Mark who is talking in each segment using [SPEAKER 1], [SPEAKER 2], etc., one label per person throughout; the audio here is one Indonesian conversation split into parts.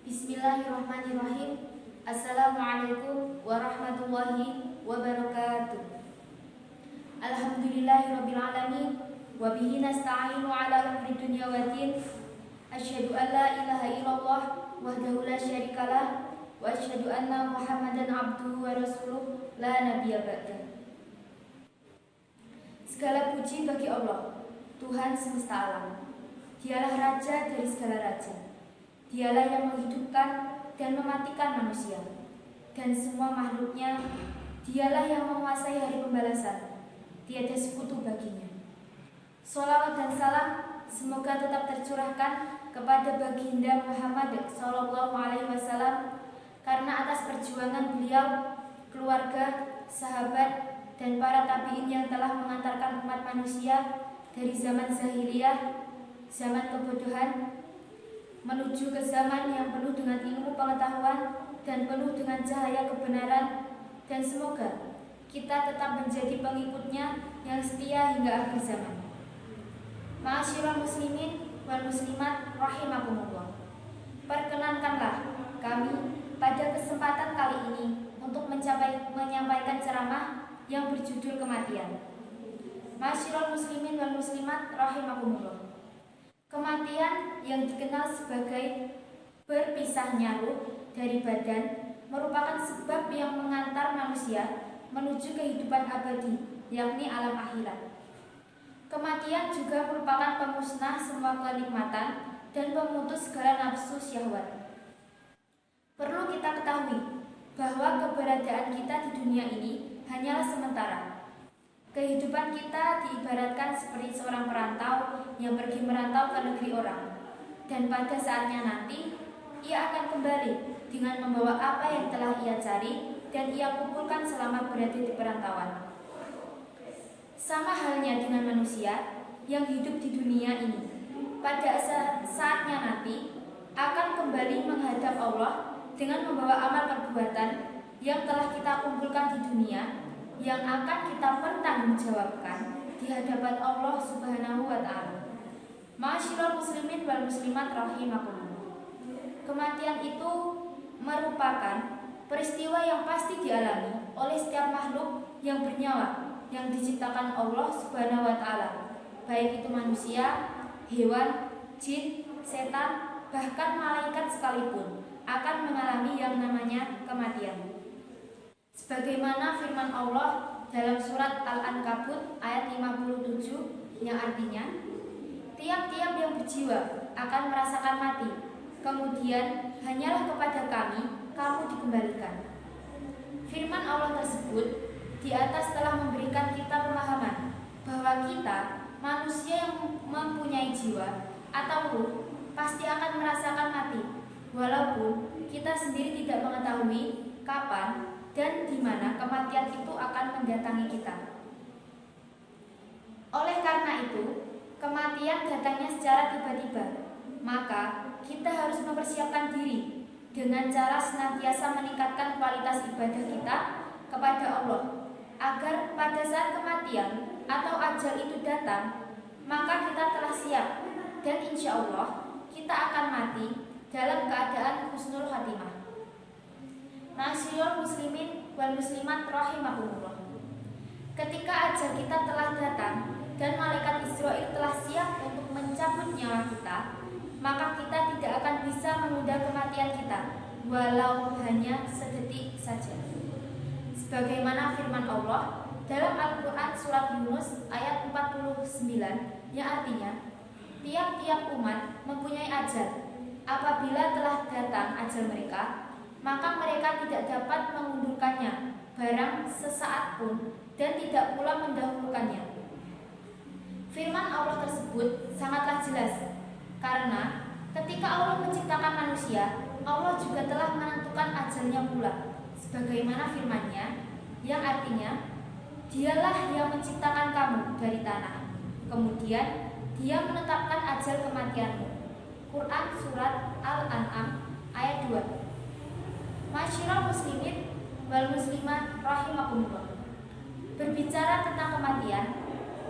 [SPEAKER 1] Bismillahirrahmanirrahim. Assalamualaikum warahmatullahi wabarakatuh. Alhamdulillahirabbil alamin wa bihi nasta'inu ala umuri dunya waddin. Asyhadu an la ilaha illallah wahdahu la syarikalah wa asyhadu anna Muhammadan abduhu wa rasuluh la nabiyya ba'dah. Segala puji bagi Allah, Tuhan semesta alam. Dialah raja dari segala raja. Dialah yang menghidupkan dan mematikan manusia dan semua makhluknya. Dialah yang menguasai hari pembalasan. Tiada sekutu baginya. Sholawat dan salam semoga tetap tercurahkan kepada baginda Muhammad Sallallahu Alaihi Wasallam, karena atas perjuangan beliau, keluarga, sahabat, dan para tabi'in yang telah mengantarkan umat manusia dari zaman jahiliyah, zaman kebodohan, menuju ke zaman yang penuh dengan ilmu pengetahuan dan penuh dengan cahaya kebenaran. Dan semoga kita tetap menjadi pengikutnya yang setia hingga akhir zaman. Ma'asyiral muslimin wal muslimat rahimakumullah. perkenankanlah kami pada kesempatan kali ini untuk menyampaikan ceramah yang berjudul kematian. Ma'asyiral muslimin wal muslimat rahimakumullah. Kematian yang dikenal sebagai berpisahnya ruh dari badan merupakan sebab yang mengantar manusia menuju kehidupan abadi, yakni alam akhirat. Kematian juga merupakan pemusnah semua kenikmatan dan pemutus segala nafsu syahwat. Perlu kita ketahui bahwa keberadaan kita di dunia ini hanyalah sementara. Kehidupan kita diibaratkan seperti seorang perantau yang pergi merantau ke negeri orang, dan pada saatnya nanti ia akan kembali dengan membawa apa yang telah ia cari dan ia kumpulkan selama berada di perantauan. Sama halnya dengan manusia yang hidup di dunia ini, pada saatnya nanti akan kembali menghadap Allah dengan membawa amal perbuatan yang telah kita kumpulkan di dunia, yang akan kita pertanggungjawabkan di hadapan Allah Subhanahu wa Ta'ala. Ma'asyiral muslimin wal muslimat rahimakumullah. Kematian itu merupakan peristiwa yang pasti dialami oleh setiap makhluk yang bernyawa yang diciptakan Allah Subhanahu wa Ta'ala, baik itu manusia, hewan, jin, setan, bahkan malaikat sekalipun akan mengalami yang namanya kematian. Sebagaimana firman Allah dalam surat Al-Ankabut ayat 57 yang artinya, tiap-tiap yang berjiwa akan merasakan mati, kemudian hanyalah kepada kami kamu dikembalikan. Firman Allah tersebut di atas telah memberikan kita pemahaman bahwa kita, manusia yang mempunyai jiwa atau ruh, pasti akan merasakan mati, walaupun kita sendiri tidak mengetahui kapan dan di mana kematian itu akan mendatangi kita. Oleh karena itu, kematian datangnya secara tiba-tiba, maka kita harus mempersiapkan diri dengan cara senantiasa meningkatkan kualitas ibadah kita kepada Allah, agar pada saat kematian atau ajal itu datang, maka kita telah siap dan insya Allah kita akan mati dalam keadaan husnul khatimah. Ma'asyiral muslimin wal muslimat rahimakumullah. Ketika ajal kita telah datang dan malaikat Israel telah siap untuk mencabut nyawa kita, maka kita tidak akan bisa menunda kematian kita, walau hanya sedetik saja. Sebagaimana firman Allah dalam Al-Quran surat Yunus ayat 49 yang artinya, tiap-tiap umat mempunyai ajal. Apabila telah datang ajal mereka, maka mereka tidak dapat mengundurkannya barang sesaat pun dan tidak pula mendahulukannya. Firman Allah tersebut sangatlah jelas, karena ketika Allah menciptakan manusia, Allah juga telah menentukan ajalnya pula, sebagaimana firman-Nya yang artinya, Dialah yang menciptakan kamu dari tanah, kemudian Dia menetapkan ajal kematianmu. Quran surat Al-An'am ayat 2. Ma'asyiral muslimin wal muslimat rahimakumullah. Berbicara tentang kematian,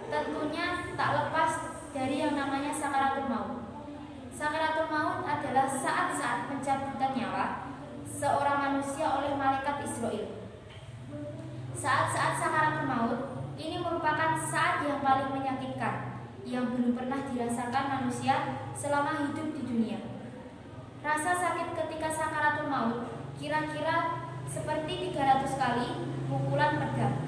[SPEAKER 1] tentunya tak lepas dari yang namanya sakaratul maut. Sakaratul maut adalah saat-saat pencabutan nyawa seorang manusia oleh malaikat Israel. Saat-saat sakaratul maut ini merupakan saat yang paling menyakitkan yang belum pernah dirasakan manusia selama hidup di dunia. Rasa sakit ketika sakaratul maut kira-kira seperti 300 kali pukulan pedang,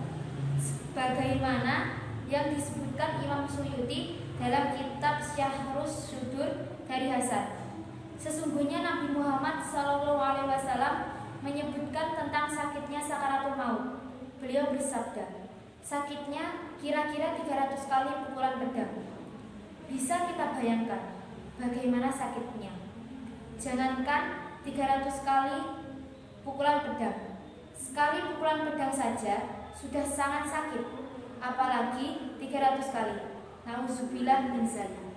[SPEAKER 1] sebagaimana yang disebutkan Imam Suyuti dalam kitab Syahrus Syudur dari Hasan. Sesungguhnya Nabi Muhammad SAW menyebutkan tentang sakitnya sakaratul maut. Beliau bersabda, sakitnya kira-kira 300 kali pukulan pedang. Bisa kita bayangkan bagaimana sakitnya. Jangankan 300 kali pukulan pedang, sekali pukulan pedang saja sudah sangat sakit, apalagi 300 kali. Nauzubillah min dzalik.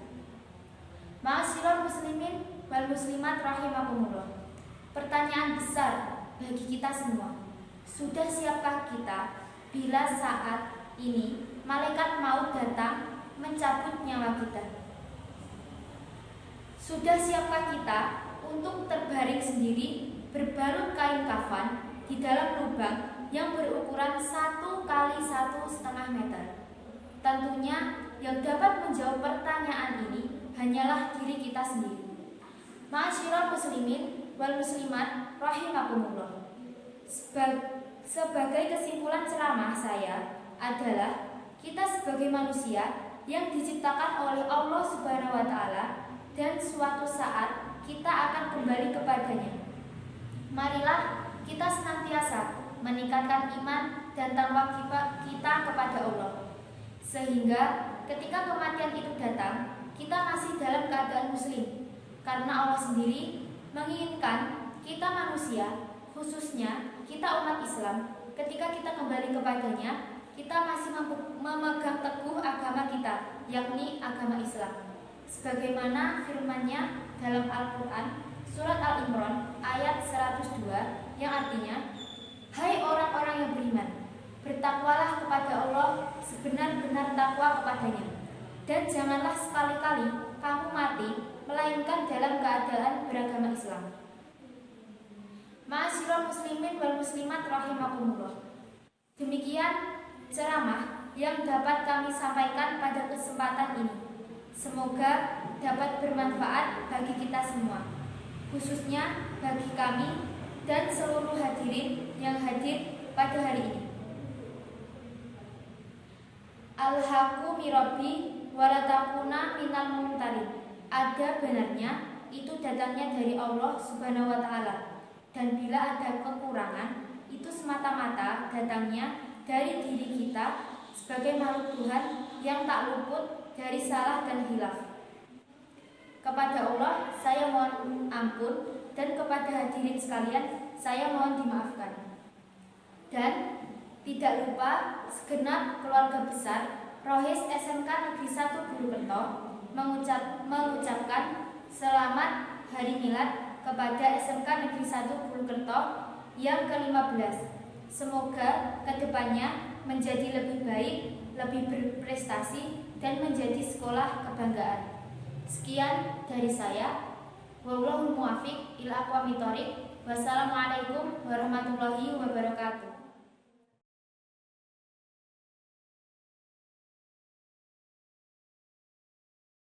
[SPEAKER 1] Ma'asyiral muslimin wal muslimat rahimakumullah. Pertanyaan besar bagi kita semua. Sudah siapkah kita bila saat ini malaikat maut datang mencabut nyawa kita? Sudah siapkah kita untuk terbaring sendiri berbalut kain kafan di dalam lubang yang berukuran 1 kali 1,5 meter. Tentunya yang dapat menjawab pertanyaan ini hanyalah diri kita sendiri. Ma'asyiral muslimin wal muslimat rahimakumullah. Sebagai kesimpulan ceramah saya adalah kita sebagai manusia yang diciptakan oleh Allah Subhanahu wa taala dan suatu saat kita akan kembali kepadanya. Marilah kita senantiasa meningkatkan iman dan takwa kita kepada Allah, sehingga ketika kematian itu datang, kita masih dalam keadaan muslim, karena Allah sendiri menginginkan kita manusia, khususnya kita umat Islam, ketika kita kembali kepadanya, kita masih memegang teguh agama kita, yakni agama Islam. Sebagaimana firman-Nya dalam Al-Quran, surat Al-Imran ayat 102, yang artinya, hai orang-orang yang beriman, bertakwalah kepada Allah sebenar-benar takwa kepadanya, dan janganlah sekali-kali kamu mati melainkan dalam keadaan beragama Islam. Ma'asyiral muslimin wal muslimat rahimakumullah. Demikian ceramah yang dapat kami sampaikan pada kesempatan ini. Semoga dapat bermanfaat bagi kita semua, khususnya bagi kami dan seluruh hadirin yang hadir pada hari ini. Al-haqqu mirabbi walatakuna minal mumtarin. Ada benarnya itu datangnya dari Allah Subhanahu wa taala, dan bila ada kekurangan itu semata-mata datangnya dari diri kita sebagai makhluk Tuhan yang tak luput dari salah dan hilaf. Kepada Allah saya mohon ampun, dan kepada hadirin sekalian saya mohon dimaafkan. Dan tidak lupa segenap keluarga besar Rohis SMK Negeri 1 Bulukerto mengucapkan selamat Hari Milad kepada SMK Negeri 1 Bulukerto yang ke-15. Semoga kedepannya menjadi lebih baik, lebih berprestasi, dan menjadi sekolah kebanggaan. Sekian dari saya. Wallahul muwaffiq ila aqwamit thoriq. Wassalamualaikum warahmatullahi wabarakatuh.